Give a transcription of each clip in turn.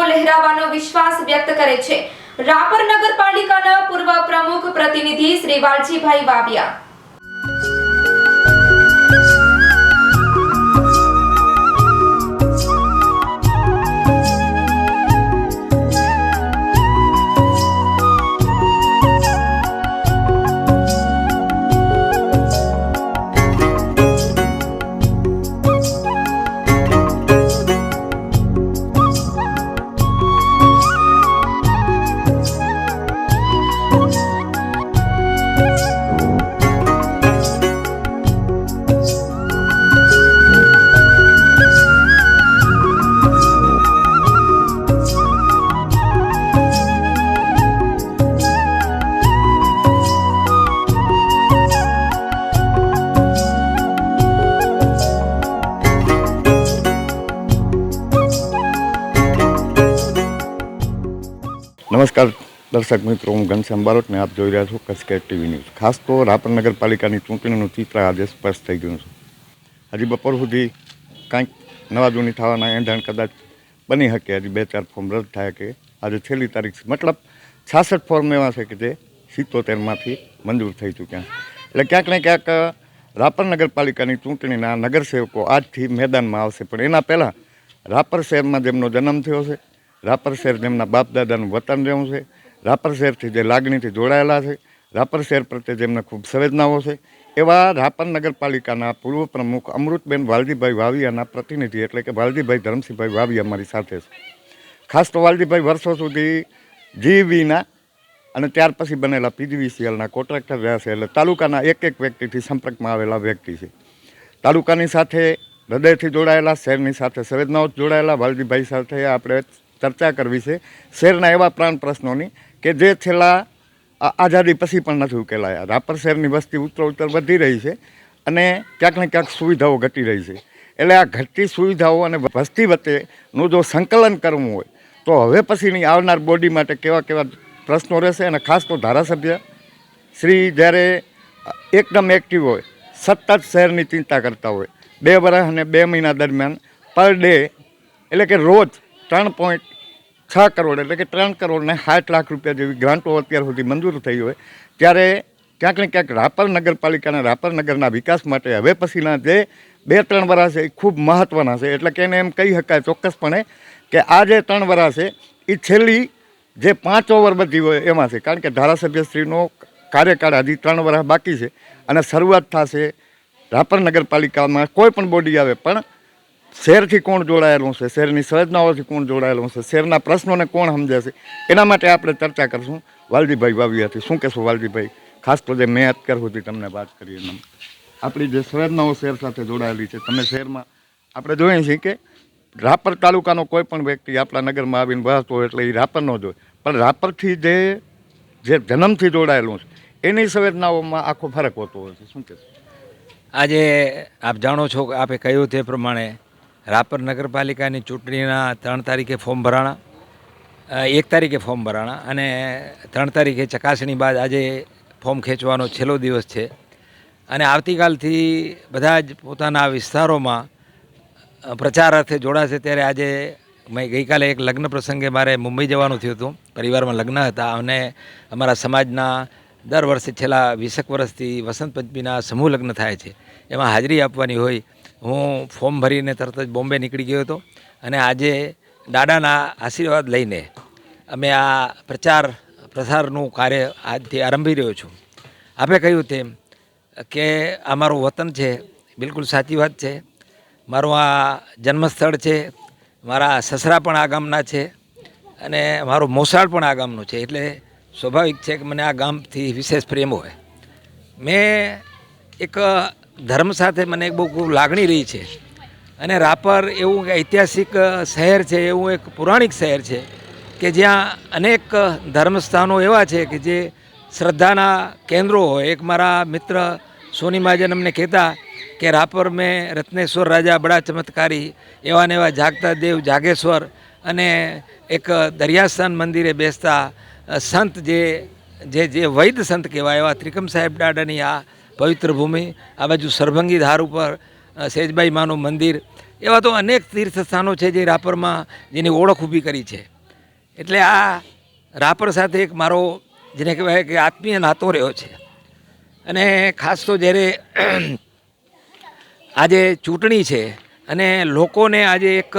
લહેરાવાનો વિશ્વાસ વ્યક્ત કરે છે રાપર નગરપાલિકાના પૂર્વ પ્રમુખ પ્રતિનિધિ શ્રી વાલજીભાઈ વાવિયા। नमस्कार दर्शक मित्रों, हूँ घनश्याम बारोट ने आप જોઈ રહ્યા છો કસકેટ ટીવી ન્યૂઝ। खास तो रापर नगरपालिकाની ચૂંટણીનું ચિત્ર આજે સ્પષ્ટ થઈ ગયું છે। હજી બપોર સુધી કાંઈક નવા જૂની થવાના એંધાણ કદાચ બની શકે। હજી 2-4 ફોર્મ રદ થાય કે આજે છેલ્લી તારીખ છે, મતલબ 66 ફોર્મ એવા છે કે જે 77માંથી મંજૂર થઈ ચૂક્યા છે। એટલે ક્યાંક ને ક્યાંક રાપર નગરપાલિકાની ચૂંટણીના નગરસેવકો આજથી મેદાનમાં આવશે। પણ એના પહેલાં રાપર શહેરમાં જેમનો જન્મ થયો છે, રાપર શહેર જેમના બાપ દાદાનું વતન રહ્યું છે, રાપર શહેરથી જે લાગણીથી જોડાયેલા છે, રાપર શહેર પ્રત્યે જેમને ખૂબ સંવેદનાઓ છે, એવા રાપર નગરપાલિકાના પૂર્વ પ્રમુખ અમૃતબેન વાલજીભાઈ વાવિયાના પ્રતિનિધિ એટલે કે વાલજીભાઈ ધરમસિંહભાઈ વાવિયા અમારી સાથે છે। ખાસ તો વાલજીભાઈ વર્ષો સુધી જીવીના અને ત્યાર પછી બનેલા પીજીવીસીએલના કોન્ટ્રાક્ટર રહ્યા છે। એટલે તાલુકાના એક વ્યક્તિથી સંપર્કમાં આવેલા વ્યક્તિ છે। તાલુકાની સાથે હૃદયથી જોડાયેલા, શહેરની સાથે સંવેદનાઓ જોડાયેલા વાલજીભાઈ સાથે આપણે ચર્ચા કરવી છે શહેરના એવા પ્રાણ પ્રશ્નોની કે જે છેલ્લા આઝાદી પછી પણ નથી ઉકેલાયા। રાપર શહેરની વસ્તી ઉત્તર વધી રહી છે અને ક્યાંક ને ક્યાંક સુવિધાઓ ઘટી રહી છે। એટલે આ ઘટતી સુવિધાઓ અને વસ્તી વચ્ચેનું જો સંકલન કરવું હોય તો હવે પછીની આવનાર બોડી માટે કેવા કેવા પ્રશ્નો રહેશે। અને ખાસ તો ધારાસભ્ય શ્રી જ્યારે એકદમ એક્ટિવ હોય, સતત શહેરની ચિંતા કરતા હોય, 2 વર્ષ અને 2 મહિના દરમિયાન પર ડે એટલે કે રોજ 3.6 કરોડ એટલે કે 3 કરોડ ને 60 લાખ રૂપિયા જેવી ગ્રાન્ટો અત્યાર સુધી મંજૂર થઈ હોય, ત્યારે ક્યાંક ને ક્યાંક રાપર નગરપાલિકાના રાપર નગરના વિકાસ માટે હવે પછીના જે 2-3 વર્ષ છે એ ખૂબ મહત્ત્વના છે। એટલે કે એને એમ કહી શકાય ચોક્કસપણે કે આ જે 3 વર્ષ છે એ છેલ્લી જે 5 ઓવર બધી હોય એમાં છે। કારણ કે ધારાસભ્યશ્રીનો કાર્યકાળ હજી 3 વર્ષ બાકી છે અને શરૂઆત થશે રાપર નગરપાલિકામાં કોઈ પણ બોડી આવે પણ શહેરથી કોણ જોડાયેલું છે, શહેરની સંવેદનાઓથી કોણ જોડાયેલું છે, શહેરના પ્રશ્નોને કોણ સમજે છે, એના માટે આપણે ચર્ચા કરશું વાલજીભાઈ વાવિયાથી। શું કહેશું વાલજીભાઈ? ખાસ તો જે મેં અત્યાર સુધી તમને વાત કરી એના આપણી જે સંવેદનાઓ શહેર સાથે જોડાયેલી છે, તમે શહેરમાં આપણે જોઈએ છીએ કે રાપર તાલુકાનો કોઈ પણ વ્યક્તિ આપણા નગરમાં આવીને વસતો હોય એટલે એ રાપરનો જ હોય, પણ રાપરથી જે જન્મથી જોડાયેલું છે એની સંવેદનાઓમાં આખો ફરક હોતો હોય છે। શું કહેશું? આજે આપ જાણો છો કે આપે કહ્યું તે પ્રમાણે રાપર નગરપાલિકાની ચૂંટણીના 3 તારીખે ફોર્મ ભરાણા, 1 તારીખે ફોર્મ ભરાણા અને 3 તારીખે ચકાસણી બાદ આજે ફોર્મ ખેંચવાનો છેલ્લો દિવસ છે। અને આવતીકાલથી બધા જ પોતાના વિસ્તારોમાં પ્રચાર અર્થે જોડાશે। ત્યારે આજે મેં ગઈકાલે એક લગ્ન પ્રસંગે મારે મુંબઈ જવાનું થયું હતું, પરિવારમાં લગ્ન હતા અને અમારા સમાજના દર વર્ષે છેલ્લા 20 વર્ષથી વસંત પંચમીના સમૂહ લગ્ન થાય છે, એમાં હાજરી આપવાની હોય। હું ફોર્મ ભરીને તરત જ બોમ્બે નીકળી ગયો હતો અને આજે દાદાના આશીર્વાદ લઈને અમે આ પ્રસારનું કાર્ય આજથી આરંભી રહ્યો છું। આપે કહ્યું તેમ કે આ મારું વતન છે, બિલકુલ સાચી વાત છે। મારું આ જન્મસ્થળ છે, મારા સસરા પણ આ ગામના છે અને મારું મોસાળ પણ આ ગામનું છે, એટલે સ્વાભાવિક છે કે મને આ ગામથી વિશેષ પ્રેમ હોય। મેં એક ધર્મ સાથે મને એક બહુ લાગણી રહી છે અને રાપર એવું ઐતિહાસિક શહેર છે, એવું એક પૌરાણિક શહેર છે કે જ્યાં અનેક ધર્મસ્થાનો એવા છે કે જે શ્રદ્ધાના કેન્દ્રો હોય। એક મારા મિત્ર સોની મહાજન અમને કહેતા કે રાપર મેં રત્નેશ્वर રાજા બડા ચમત્કારી, એવા ને એવા જાગતા દેવ જાગેશ્વર અને એક દરિયાસ્થાન મંદિરે બેસતા સંત જે વૈદ સંત કહેવાય એવા ત્રિકમ સાહેબ દાદાની આ પવિત્ર ભૂમિ, આ બાજુ સરભંગી ધાર ઉપર સેજબાઈ માનું મંદિર, એવા તો અનેક તીર્થ સ્થાનો છે જે રાપરમાં જેની ઓળખ ઊભી કરી છે. એટલે આ રાપર સાથે એક મારો જેને કહેવાય કે આત્મીય નાતો રહ્યો છે. અને ખાસ તો જ્યારે આજે ચૂંટણી છે અને લોકોને આજે એક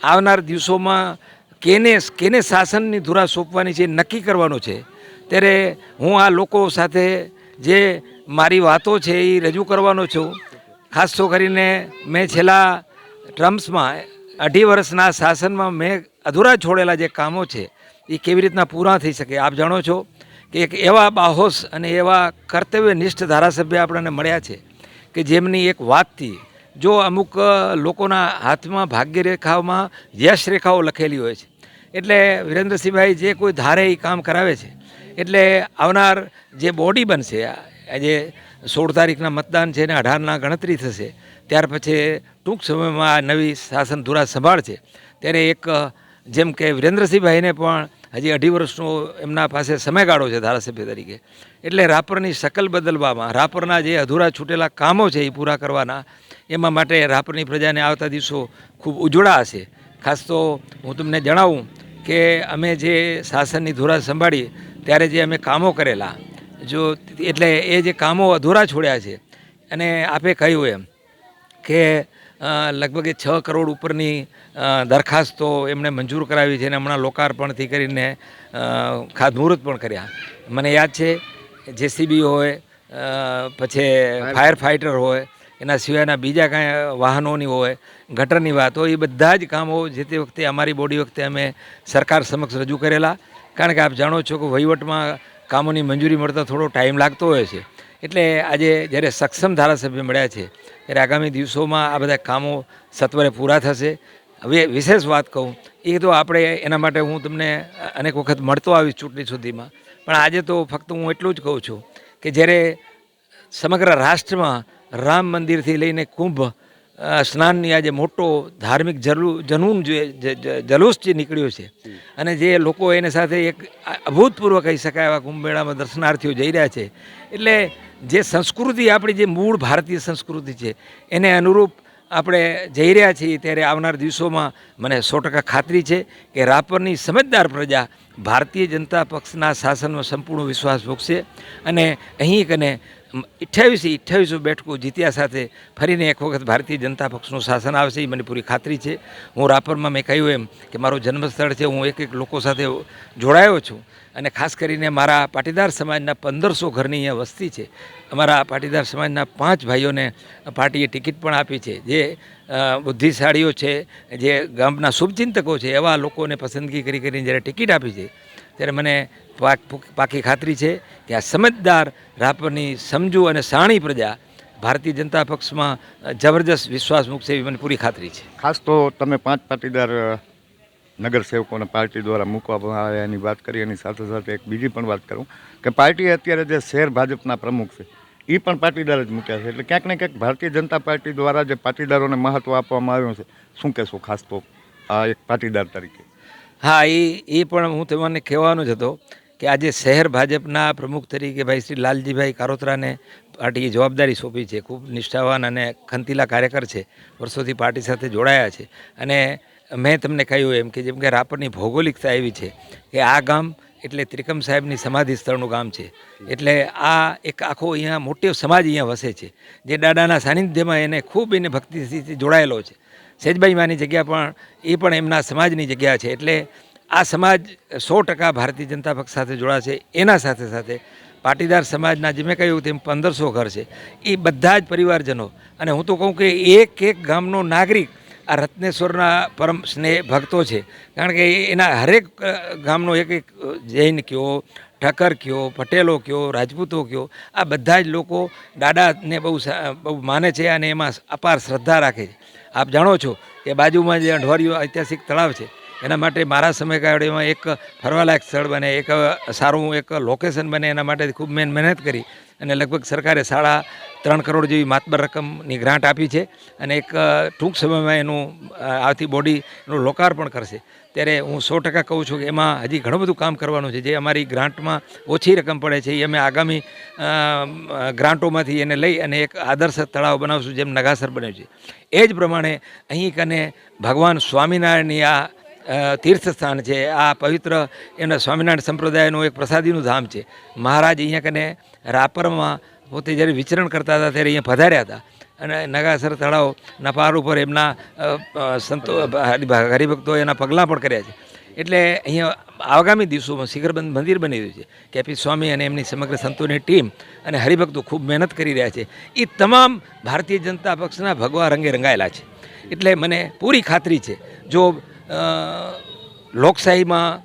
આવનાર દિવસોમાં કેને શાસનની ધુરા સોંપવાની છે નક્કી કરવાનું છે, ત્યારે હું આ લોકો સાથે જે મારી વાતો છે એ રજૂ કરવાનો છું. ખાસ તો કરીને મેં છેલ્લા ટર્મ્સમાં 2.5 વર્ષના શાસનમાં મેં અધૂરા છોડેલા જે કામો છે એ કેવી રીતના પૂરા થઈ શકે. આપ જાણો છો કે એક એવા બાહોશ અને એવા કર્તવ્યનિષ્ઠ ધારાસભ્ય આપણને મળ્યા છે કે જેમની એક વાતથી જો અમુક લોકોના હાથમાં ભાગ્યરેખાઓમાં યશ રેખાઓ લખેલી હોય છે. એટલે વિરેન્દ્રસિંહભાઈ જે કોઈ ધારે એ કામ કરાવે છે. એટલે આવનાર જે બોડી બનશે, આજે 16 તારીખના મતદાન છે ને 18ના ગણતરી થશે, ત્યાર પછી ટૂંક સમયમાં નવી શાસન ધુરા સંભાળશે. ત્યારે એક જેમ કે વિરેન્દ્રસિંહભાઈને પણ હજી 2.5 વર્ષનો એમના પાસે સમયગાળો છે ધારાસભ્ય તરીકે. એટલે રાપરની શકલ બદલવામાં, રાપરના જે અધૂરા છૂટેલા કામો છે એ પૂરા કરવાના, એમાં માટે રાપરની પ્રજાને આવતા દિવસો ખૂબ ઉજળા હશે. ખાસ તો હું તમને જણાવું કે અમે જે શાસનની ધુરા સંભાળી ત્યારે જે અમે કામો કરેલા, એટલે એ જે કામો અધૂરા છોડ્યા છે, અને આપે કહ્યું એમ કે લગભગ 6 કરોડ ઉપરની દરખાસ્તો એમણે મંજૂર કરાવી છે અને હમણાં લોકાર્પણથી કરીને ખાતમુહૂર્ત પણ કર્યા. મને યાદ છે JCB હોય, પછી ફાયર ફાઇટર હોય, એના સિવાયના બીજા કાંઈ વાહનોની હોય, ગટરની વાત હોય, એ બધા જ કામો જે તે વખતે અમારી બોડી વખતે અમે સરકાર સમક્ષ રજૂ કરેલા. કારણ કે આપ જાણો છો કે વહીવટમાં કામોની મંજૂરી મળતા થોડો ટાઈમ લાગતો હોય છે. એટલે આજે જ્યારે સક્ષમ ધારાસભ્ય મળ્યા છે ત્યારે આગામી દિવસોમાં આ બધા કામો સત્વરે પૂરા થશે. હવે વિશેષ વાત કહું એ તો આપણે એના માટે હું તમને અનેક વખત મળતો આવીશ ચૂંટણી સુધીમાં, પણ આજે તો ફક્ત હું એટલું જ કહું છું કે જ્યારે સમગ્ર રાષ્ટ્રમાં રામ મંદિરથી લઈને કુંભ સ્નાનની આજે મોટો ધાર્મિક જનૂન જલુસ જે નીકળ્યો છે, અને જે લોકો એને સાથે એક અભૂતપૂર્વ કહી શકાય એવા કુંભ મેળામાં દર્શનાર્થીઓ જઈ રહ્યા છે. એટલે જે સંસ્કૃતિ આપણી જે મૂળ ભારતીય સંસ્કૃતિ છે એને અનુરૂપ આપણે જઈ રહ્યા છીએ. ત્યારે આવનાર દિવસોમાં મને 100% ખાતરી છે કે રાપરની સમજદાર પ્રજા ભારતીય જનતા પક્ષના શાસનમાં સંપૂર્ણ વિશ્વાસ મૂકશે અને અહીં કને 28 બેઠકો જીત્યા સાથે ફરીને એક વખત ભારતીય જનતા પક્ષનું શાસન આવશે એ મને પૂરી ખાતરી છે. હું રાપરમાં મેં કહ્યું એમ કે મારું જન્મસ્થળ છે, હું એક લોકો સાથે જોડાયો છું અને ખાસ કરીને મારા પાટીદાર સમાજના 1500 ઘરની અહીંયા વસ્તી છે. અમારા પાટીદાર સમાજના 5 ભાઈઓને પાર્ટીએ ટિકિટ પણ આપી છે. જે બુદ્ધિશાળીઓ છે, જે ગામના શુભચિંતકો છે, એવા લોકોને પસંદગી કરીને જ્યારે ટિકિટ આપી છે ત્યારે મને પાકી ખાતરી છે કે આ સમજદાર રાપરની સમજુ અને સાણી પ્રજા ભારતીય જનતા પક્ષમાં જબરજસ્ત વિશ્વાસ મૂકશે એવી મને પૂરી ખાતરી છે. ખાસ તો તમે 5 પાટીદાર નગરસેવકોને પાર્ટી દ્વારા મૂકવામાં આવ્યા એની વાત કરી, એની સાથે સાથે એક બીજી પણ વાત કરું કે પાર્ટીએ અત્યારે જે શહેર ભાજપના પ્રમુખ છે એ પણ પાટીદાર જ મૂક્યા છે. એટલે ક્યાંક ને ક્યાંક ભારતીય જનતા પાર્ટી દ્વારા જે પાટીદારોને મહત્ત્વ આપવામાં આવ્યું છે, શું કહેશો ખાસ તો આ એક પાટીદાર તરીકે? હા, એ પણ હું તમને કહેવાનો જ હતો કે આજે શહેર ભાજપના પ્રમુખ તરીકે ભાઈ શ્રી લાલજીભાઈ કારોતરાને પાર્ટીએ જવાબદારી સોંપી છે. ખૂબ નિષ્ઠાવાન અને ખંતીલા કાર્યકર છે, વર્ષોથી પાર્ટી સાથે જોડાયા છે. અને મેં તમને કહ્યું એમ કે જેમ કે રાપરની ભૌગોલિકતા એવી છે કે આ ગામ એટલે ત્રિકમ સાહેબની સમાધિ સ્થળનું ગામ છે. એટલે આ એક આખો અહીંયા મોટો સમાજ અહીંયા વસે છે, જે દાદાના સાનિધ્યમાં એને ખૂબ એને ભક્તિથી જોડાયેલો છે. સેજબાઈ માની જગ્યા પણ એ પણ એમના સમાજની જગ્યા છે. એટલે આ સમાજ 100% ભારતીય જનતા પક્ષ સાથે જોડાશે. એના સાથે સાથે પાટીદાર સમાજના જે મેં કહ્યું તેમ 1500 ઘર છે, એ બધા જ પરિવારજનો, અને હું તો કહું કે એક ગામનો નાગરિક આ રત્નેશ્વરના પરમ સ્નેહ ભક્તો છે. કારણ કે એના હરેક ગામનો એક જૈન કયો, ઠક્કર કયો, પટેલો કયો, રાજપૂતો કયો, આ બધા જ લોકો દાદાને બહુ માને છે અને એમાં અપાર શ્રદ્ધા રાખે છે. આપ જાણો છો કે બાજુમાં જે અઢવાડિયું ઐતિહાસિક તળાવ છે એના માટે મારા સમયગાળામાં એક ફરવાલાયક સ્થળ બને, એક સારું એક લોકેશન બને, એના માટે ખૂબ મહેનત કરી અને લગભગ સરકારે 3 કરોડ જેવી માતબર રકમની ગ્રાન્ટ આપી છે અને એક ટૂંક સમયમાં એનું આવતી બોડીનું લોકાર્પણ કરશે. ત્યારે હું 100% કહું છું કે એમાં હજી ઘણું બધું કામ કરવાનું છે. જે અમારી ગ્રાન્ટમાં ઓછી રકમ પડે છે એ અમે આગામી ગ્રાન્ટોમાંથી એને લઈ અને એક આદર્શ તળાવ બનાવશું, જેમ નગાસર બન્યું છે. એ જ પ્રમાણે અહીં કને ભગવાન સ્વામિનારાયણની આ તીર્થસ્થાન છે. આ પવિત્ર એમના સ્વામિનારાયણ સંપ્રદાયનું એક પ્રસાદીનું ધામ છે. મહારાજ અહીંયા કને રાપરમાં પોતે જ્યારે વિચરણ કરતા હતા ત્યારે અહીંયા પધાર્યા હતા અને નગાસર તળાવના પાર ઉપર એમના સંતો હરિભક્તોએ એના પગલાં પણ કર્યા છે. એટલે અહીંયા આગામી દિવસોમાં શિખરબંધ મંદિર બની રહ્યું છે. કેપી સ્વામી અને એમની સમગ્ર સંતોની ટીમ અને હરિભક્તો ખૂબ મહેનત કરી રહ્યા છે. એ તમામ ભારતીય જનતા પક્ષના ભગવા રંગે રંગાયેલા છે. એટલે મને પૂરી ખાતરી છે, જો લોકશાહીમાં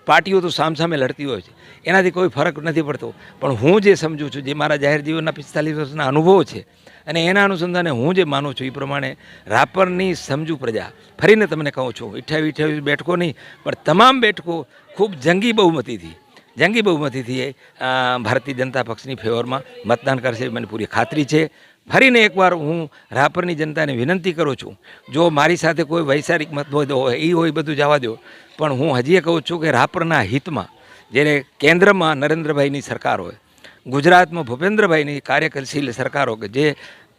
પાર્ટીઓ તો સામસામે લડતી હોય છે, એનાથી કોઈ ફરક નથી પડતો. પણ હું જે સમજું છું, જે મારા જાહેર જીવનના 45 વર્ષના અનુભવો છે અને એના અનુસંધાને હું જે માનું છું એ પ્રમાણે રાપરની સમજુ પ્રજા, ફરીને તમને કહું છું, 28 બેઠકો નહીં પણ તમામ બેઠકો ખૂબ જંગી બહુમતીથી ભારતીય જનતા પક્ષની ફેવરમાં મતદાન કરશે, મને પૂરી ખાતરી છે. ફરીને એકવાર હું રાપરની જનતાને વિનંતી કરું છું, જો મારી સાથે કોઈ વૈચારિક મતભેદ હોય એ હોય બધું જવા દો, પણ હું હજી કહું છું કે રાપરના હિતમાં જ્યારે કેન્દ્રમાં નરેન્દ્રભાઈની સરકાર હોય, ગુજરાતમાં ભૂપેન્દ્રભાઈની કાર્યશીલ સરકાર હોય, કે જે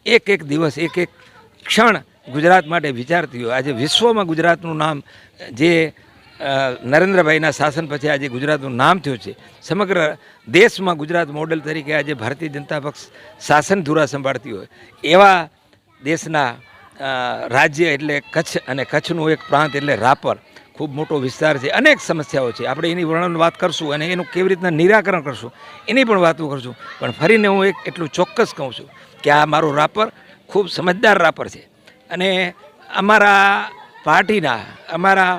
એક દિવસ એક ક્ષણ ગુજરાત માટે વિચારતી હોય. આજે વિશ્વમાં ગુજરાતનું નામ જે નરેન્દ્રભાઈના શાસન પછી આજે ગુજરાતનું નામ થયું છે. સમગ્ર દેશમાં ગુજરાત મોડેલ તરીકે આજે ભારતીય જનતા પક્ષ શાસન ધુરા સંભાળતી હોય એવા દેશના રાજ્ય એટલે કચ્છ, અને કચ્છનું એક પ્રાંત એટલે રાપર ખૂબ મોટો વિસ્તાર છે. અનેક સમસ્યાઓ છે, આપણે એની વર્ણન વાત કરશું અને એનું કેવી રીતના નિરાકરણ કરશું એની પણ વાતો કરશું. પણ ફરીને હું એટલું ચોક્કસ કહું છું કે આ મારું રાપર ખૂબ સમજદાર રાપર છે અને અમારા પાર્ટીના અમારા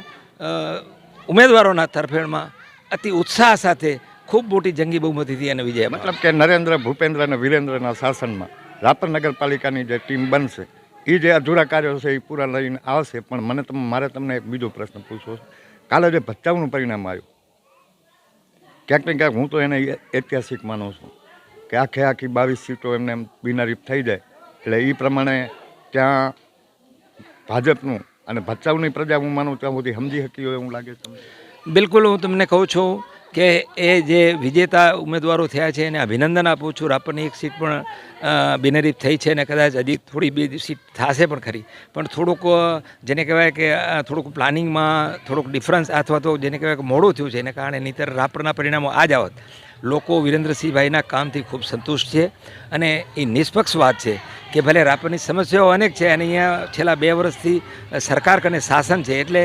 ઉમેદવારોના તરફેણમાં અતિ ઉત્સાહ સાથે ખૂબ મોટી જંગી બહુમતીથી અને વિજય. મતલબ કે નરેન્દ્ર, ભૂપેન્દ્ર અને વિરેન્દ્રના શાસનમાં રાપર નગરપાલિકાની જે ટીમ બનશે એ જે અધૂરા કાર્યો છે એ પૂરા લઈને આવશે. પણ મારે તમને એક બીજો પ્રશ્ન પૂછવો છે. કાલે જે ભચાઉનું પરિણામ આવ્યું, ક્યાંક ને ક્યાંક હું તો એને ઐતિહાસિક માનું છું કે આખી 22 સીટો એમને બિનહરીફ થઈ જાય. એટલે એ પ્રમાણે ત્યાં ભાજપનું અને ભચાઉની પ્રજા હું માનું ત્યાં સુધી સમજી શકી હોય એવું લાગે તમને? બિલકુલ, હું તમને કહું છું કે એ જે વિજેતા ઉમેદવારો થયા છે એને અભિનંદન આપું છું. રાપરની એક સીટ પણ બિનહરીફ થઈ છે અને કદાચ હજી થોડી 2 સીટ થશે પણ ખરી, પણ થોડુંક જેને કહેવાય કે થોડુંક પ્લાનિંગમાં થોડુંક ડિફરન્સ અથવા તો જેને કહેવાય કે મોડું થયું છે, એને કારણે નહીંતર રાપરના પરિણામો આ જ આવત. લોકો વિરેન્દ્રસિંહભાઈના કામથી ખૂબ સંતુષ્ટ છે અને એ નિષ્પક્ષ વાત છે કે ભલે રાપરની સમસ્યાઓ અનેક છે અને અહીંયા છેલ્લા 2 વર્ષથી સરકાર કને શાસન છે, એટલે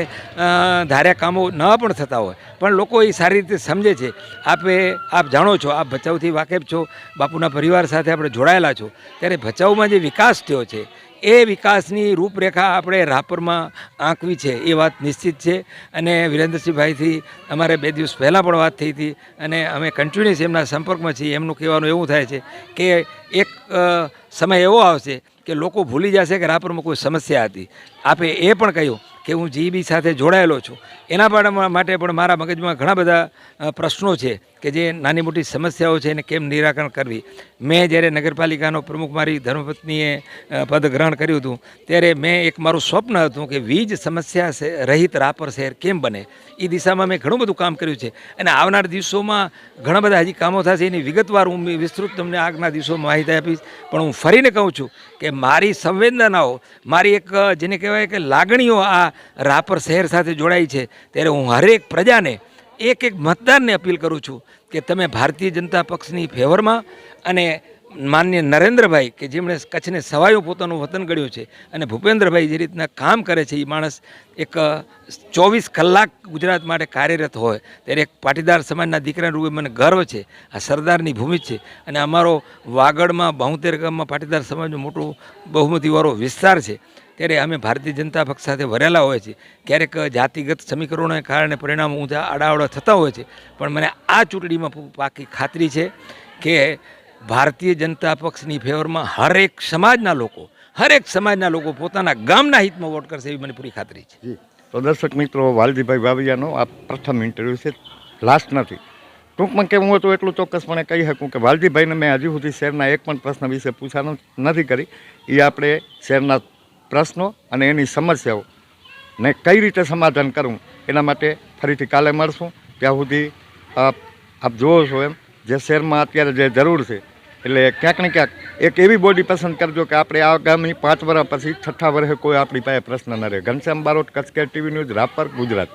ધાર્યા કામો ન પણ થતા હોય પણ લોકો એ સારી રીતે સમજે છે. આપ જાણો છો, આપ ભચાઉથી વાકેફ છો, બાપુના પરિવાર સાથે આપણે જોડાયેલા છો, ત્યારે ભચાઉમાં જે વિકાસ થયો છે એ વિકાસની રૂપરેખા આપણે રાપરમાં આંકવી છે એ વાત નિશ્ચિત છે. અને વિરેન્દ્રસિંહભાઈથી અમારે 2 દિવસ પહેલાં પણ વાત થઈ હતી અને અમે કન્ટિન્યુઅસ એમના સંપર્કમાં છીએ. એમનું કહેવાનું એવું થાય છે કે એક સમય એવો આવશે કે લોકો ભૂલી જશે કે રાપરમાં કોઈ સમસ્યા હતી. આપે એ પણ કહ્યું કે હું જીબી સાથે જોડાયેલો છું, એના માટે પણ મારા મગજમાં ઘણા બધા પ્રશ્નો છે કે જે નાની મોટી સમસ્યાઓ છે એને કેમ નિરાકરણ કરવી. મેં જ્યારે નગરપાલિકાનો પ્રમુખ મારી ધર્મપત્નીએ પદ ગ્રહણ કર્યું હતું ત્યારે એક મારું સ્વપ્ન હતું કે વીજ સમસ્યા રહિત રાપર શહેર કેમ બને. એ દિશામાં મેં ઘણું બધું કામ કર્યું છે અને આવનાર દિવસોમાં ઘણા બધા હજી કામો થશે. એની વિગતવાર હું વિસ્તૃત તમને આગના દિવસોમાં માહિતી આપીશ. પણ હું ફરીને કહું છું કે મારી સંવેદનાઓ, મારી એક જેને કહેવાય કે લાગણીઓ આ રાપર શહેર સાથે જોડાઈ છે. ત્યારે હું હરેક પ્રજાને એક મતદારને અપીલ કરું છું કે તમે ભારતીય જનતા પક્ષની ફેવરમાં અને માનનીય નરેન્દ્રભાઈ કે જેમણે કચ્છને સવાયું પોતાનું વતન ગણ્યું છે અને ભૂપેન્દ્રભાઈ જે રીતના કામ કરે છે, એ માણસ એક 24 કલાક ગુજરાત માટે કાર્યરત હોય ત્યારે એક પાટીદાર સમાજના દીકરાના રૂપે મને ગર્વ છે. આ સરદારની ભૂમિ છે અને અમારો વાગડમાં 72 ગામમાં પાટીદાર સમાજનો મોટો બહુમતીવાળો વિસ્તાર છે. ત્યારે અમે ભારતીય જનતા પક્ષ સાથે વરેલા હોય છે. ક્યારેક જાતિગત સમીકરણોને કારણે પરિણામ ઊંધા આડાવડા થતા હોય છે, પણ મને આ ચૂંટણીમાં પાકી ખાતરી છે કે ભારતીય જનતા પક્ષની ફેવરમાં હરેક સમાજના લોકો પોતાના ગામના હિતમાં વોટ કરશે એવી મને પૂરી ખાતરી છે. તો દર્શક મિત્રો, વાલજીભાઈ વાવિયાનો આ પ્રથમ ઇન્ટરવ્યૂ છે, લાસ્ટ નથી. ટૂંકમાં કહેવું હોય તો એટલું ચોક્કસપણે કહી શકું કે વાલજીભાઈને મેં હજી સુધી શહેરના એક પણ પ્રશ્ન વિશે પૂછા નથી કરી. એ આપણે શહેરના પ્રશ્નો અને એની સમસ્યાઓ ને કઈ રીતે સમાધાન કરવું એના માટે ફરીથી કાલે મળશું. ત્યાં સુધી આપ જુઓ છો એમ જે શહેરમાં અત્યારે જે જરૂર છે એટલે ક્યાંક ને ક્યાંક એક એવી બોડી પસંદ કરજો કે આપણે આગામી 5 વર્ષ પછી 6ઠ્ઠા વર્ષે કોઈ આપણી પાસે પ્રશ્ન ન રહે. Ghanshyam Barot, Kutch care TV news, Rapar, Gujarat.